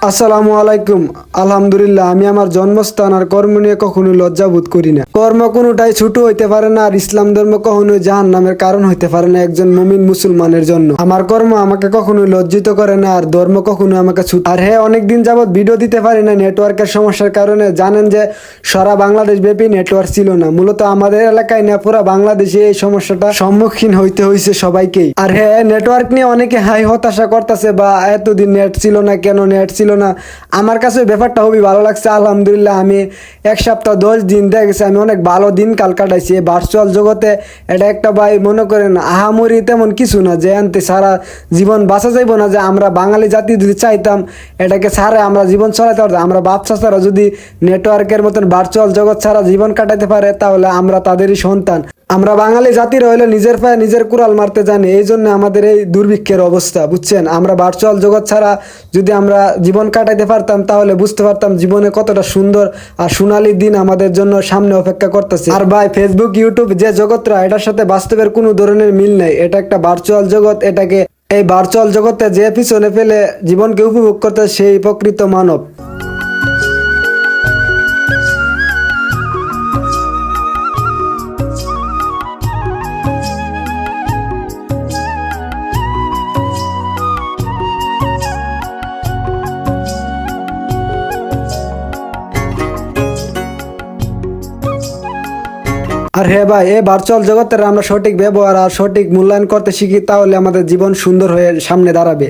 আসসালামু আলাইকুম। আলহামদুলিল্লাহ, আমি আমার জন্মস্থান আর কর্ম নিয়ে কখনোই লজ্জা বোধ করি না। কর্ম কোনোটাই ছোট হইতে পারে না, আর ইসলাম ধর্ম কখনোই জাহান্নামের কারণ হইতে পারে না একজন মুমিন মুসলমানের জন্য। আমার কর্ম আমাকে কখনোই লজ্জিত করে না, আর ধর্ম কখনোই আমাকে ছোট। আর হ্যাঁ, অনেকদিন যাবৎ ভিডিও দিতে পারি না নেটওয়ার্কের সমস্যার কারণে। জানেন যে সারা বাংলাদেশ ব্যাপী নেটওয়ার্ক ছিল না, মূলত আমাদের এলাকায় না, পুরো বাংলাদেশে এই সমস্যাটা সম্মুখীন হইতে হয়েছে সবাইকেই। আর হ্যাঁ, নেটওয়ার্ক নিয়ে অনেকে হাই হতাশা করতেছে, বা এতদিন নেট ছিল না, কেন নেট ছিল না। আমার কাছে ব্যাপারটা খুবই ভালো লাগছে। আলহামদুলিল্লাহ, আমি 1 সপ্তাহ 10 দিন দেখেছি, আমি অনেক ভালো দিন কাল কাটাইছি এই ভার্চুয়াল জগতে। এটা একটা ভাই মনে করেন আহামরি তেমন কিছু না, যে আনতে সারা জীবন বাঁচা যাইব না। যে আমরা বাঙালি জাতি যদি চাইতাম এটাকে ছাড়া আমরা জীবন চালাতে পারতাম, আমরা বাচ্চা ছাড়া যদি নেটওয়ার্কের মতন ভার্চুয়াল জগৎ ছাড়া জীবন কাটাতে পারে, তাহলে আমরা তাদেরই সন্তান। আমরা বাঙালি জাতির হইলে নিজের পায়ে নিজের কুড়াল মারতে জানি, এই জন্য আমাদের এই দুর্ভিক্ষের অবস্থা, বুঝছেন। আমরা ভার্চুয়াল জগৎ ছাড়া যদি আমরা জীবন কাটাইতে পারতাম, তাহলে বুঝতে পারতাম জীবনে কতটা সুন্দর আর সোনালী দিন আমাদের জন্য সামনে অপেক্ষা করতেছে। আর ভাই, ফেসবুক ইউটিউব যে জগৎটা, এটার সাথে বাস্তবের কোনো ধরনের মিল নেই। এটা একটা ভার্চুয়াল জগৎ। এটাকে এই ভার্চুয়াল জগতে যে পিছনে ফেলে জীবনকে উপভোগ করতে, সেই প্রকৃত মানব। আর হ্যাঁ ভাই, এই ভার্চুয়াল জগতের আমরা সঠিক ব্যবহার আর সঠিক মূল্যায়ন করতে শিখি, তাহলে আমাদের জীবন সুন্দর হয়ে সামনে দাঁড়াবে।